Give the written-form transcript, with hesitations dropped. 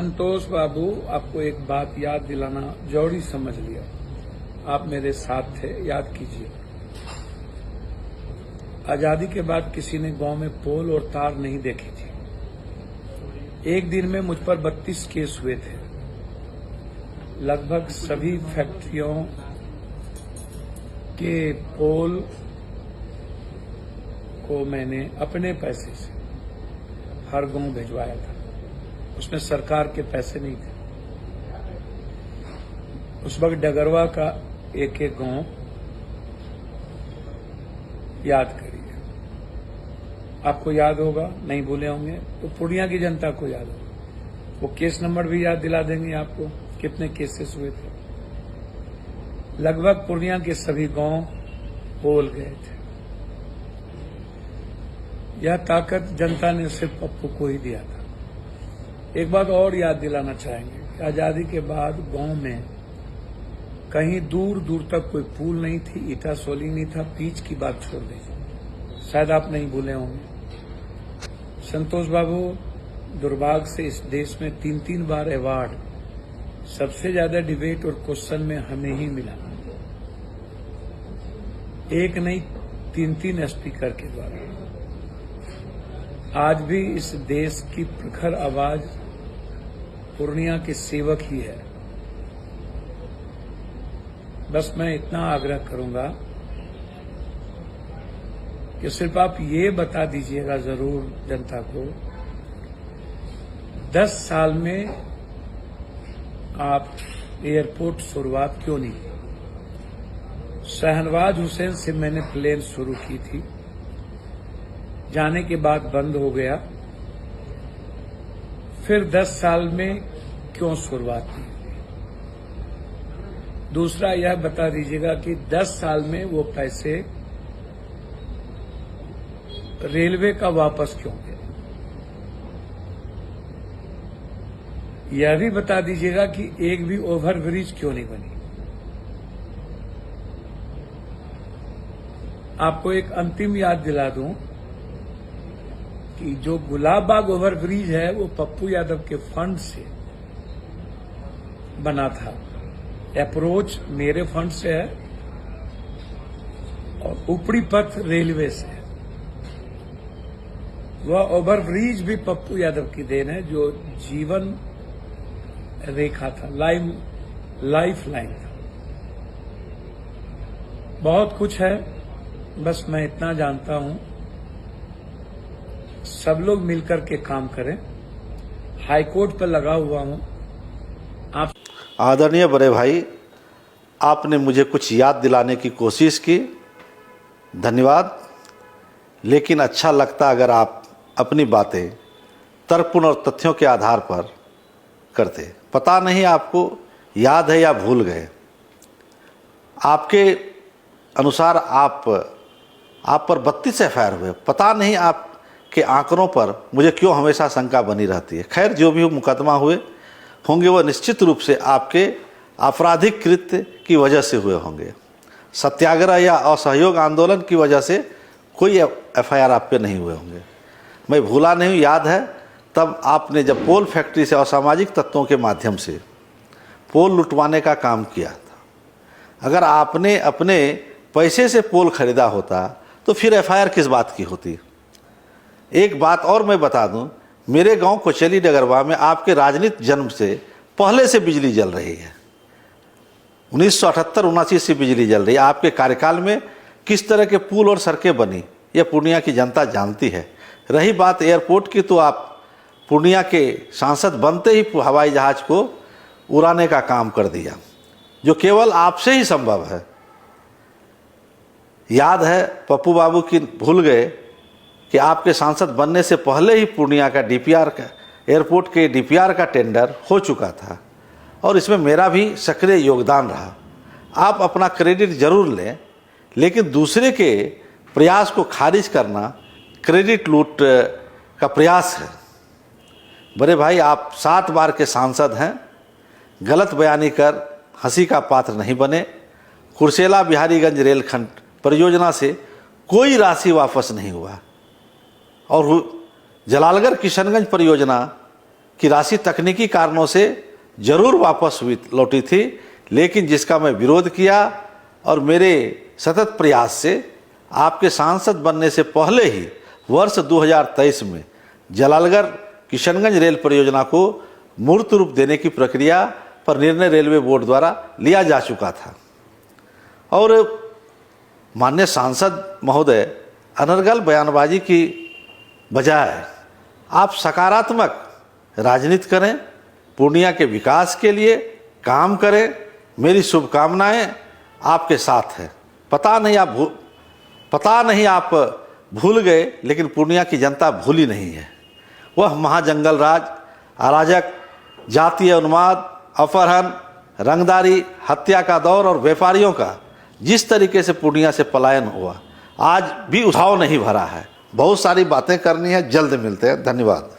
संतोष बाबू, आपको एक बात याद दिलाना जरूरी समझ लिया। आप मेरे साथ थे, याद कीजिए। आजादी के बाद किसी ने गांव में पोल और तार नहीं देखी थी। एक दिन में मुझ पर 32 केस हुए थे। लगभग सभी फैक्ट्रियों के पोल को मैंने अपने पैसे से हर गांव भिजवाया था। उसमें सरकार के पैसे नहीं थे। उस वक्त डगरवा का एक एक गांव याद करिए। आपको याद होगा, नहीं भूले होंगे तो पूर्णिया की जनता को याद होगा। वो केस नंबर भी याद दिला देंगे आपको, कितने केसेस हुए थे। लगभग पूर्णिया के सभी गांव पोल गए थे। यह ताकत जनता ने सिर्फ पप्पू को ही दिया था। एक बात और याद दिलाना चाहेंगे कि आजादी के बाद गांव में कहीं दूर दूर तक कोई पुल नहीं थी, ईटा सोलिंग नहीं था। पिच की बात छोड़ दीजिए, शायद आप नहीं भूले होंगे। संतोष बाबू, दुर्भाग्य से इस देश में 3-3 बार अवार्ड, सबसे ज्यादा डिबेट और क्वेश्चन में हमें ही मिला। एक नहीं, 3-3 स्पीकर के द्वारा। आज भी इस देश की प्रखर आवाज पूर्णिया के सेवक ही है। बस मैं इतना आग्रह करूंगा कि सिर्फ आप ये बता दीजिएगा जरूर जनता को, 10 साल में आप एयरपोर्ट शुरुआत क्यों नहीं की। शहनवाज हुसैन से मैंने प्लेन शुरू की थी, जाने के बाद बंद हो गया। फिर 10 साल में क्यों शुरुआत की। दूसरा यह बता दीजिएगा कि 10 साल में वो पैसे रेलवे का वापस क्यों गए। यह भी बता दीजिएगा कि एक भी ओवरब्रिज क्यों नहीं बनी। आपको एक अंतिम याद दिला दूं कि जो गुलाब बाग ओवरब्रिज है वो पप्पू यादव के फंड से बना था। अप्रोच मेरे फंड से है और ऊपरी पथ रेलवे से है। वह ओवरब्रिज भी पप्पू यादव की देन है, जो जीवन रेखा था, लाइफ लाइन था। बहुत कुछ है, बस मैं इतना जानता हूं, सब लोग मिलकर के काम करें। हाईकोर्ट पर लगा हुआ हूं। आप आदरणीय बड़े भाई, आपने मुझे कुछ याद दिलाने की कोशिश की, धन्यवाद। लेकिन अच्छा लगता अगर आप अपनी बातें तर्कपूर्ण और तथ्यों के आधार पर करते। पता नहीं आपको याद है या भूल गए। आपके अनुसार आप पर 32 एफआईआर हुए। पता नहीं आप के आंकड़ों पर मुझे क्यों हमेशा शंका बनी रहती है। खैर, जो भी मुकदमा हुए होंगे वह निश्चित रूप से आपके आपराधिक कृत्य की वजह से हुए होंगे। सत्याग्रह या असहयोग आंदोलन की वजह से कोई एफआईआर आप पे नहीं हुए होंगे। मैं भूला नहीं हूँ, याद है तब आपने जब पोल फैक्ट्री से असामाजिक तत्वों के माध्यम से पोल लुटवाने का काम किया था। अगर आपने अपने पैसे से पोल खरीदा होता तो फिर एफआईआर किस बात की होती। एक बात और मैं बता दूं, मेरे गांव कोचली डगरवा में आपके राजनीतिक जन्म से पहले से बिजली जल रही है। 1978-79 से बिजली जल रही है। आपके कार्यकाल में किस तरह के पुल और सड़कें बनी यह पूर्णिया की जनता जानती है। रही बात एयरपोर्ट की, तो आप पूर्णिया के सांसद बनते ही हवाई जहाज को उड़ाने का काम कर दिया, जो केवल आपसे ही संभव है। याद है पप्पू बाबू की, भूल गए कि आपके सांसद बनने से पहले ही पूर्णिया का डीपीआर का, एयरपोर्ट के डीपीआर का टेंडर हो चुका था और इसमें मेरा भी सक्रिय योगदान रहा। आप अपना क्रेडिट जरूर लें, लेकिन दूसरे के प्रयास को खारिज करना क्रेडिट लूट का प्रयास है। बड़े भाई, आप 7 बार के सांसद हैं। गलत बयानी कर हंसी का पात्र नहीं बने। कुर्सेला बिहारीगंज रेलखंड परियोजना से कोई राशि वापस नहीं हुआ और जलालगढ़ किशनगंज परियोजना कि राशि तकनीकी कारणों से जरूर वापस लौटी थी, लेकिन जिसका मैं विरोध किया और मेरे सतत प्रयास से आपके सांसद बनने से पहले ही वर्ष 2023 में जलालगढ़ किशनगंज रेल परियोजना को मूर्त रूप देने की प्रक्रिया पर निर्णय रेलवे बोर्ड द्वारा लिया जा चुका था। और माननीय सांसद महोदय, अनर्गल बयानबाजी की बजाय आप सकारात्मक राजनीति करें, पूर्णिया के विकास के लिए काम करें। मेरी शुभकामनाएं आपके साथ है। पता नहीं आप भूल गए, लेकिन पूर्णिया की जनता भूली नहीं है। वह महाजंगल राज, अराजक, जातीय उन्माद, अपहरण, रंगदारी, हत्या का दौर और व्यापारियों का जिस तरीके से पूर्णिया से पलायन हुआ, आज भी उठाव नहीं भरा है। बहुत सारी बातें करनी है, जल्द मिलते हैं। धन्यवाद।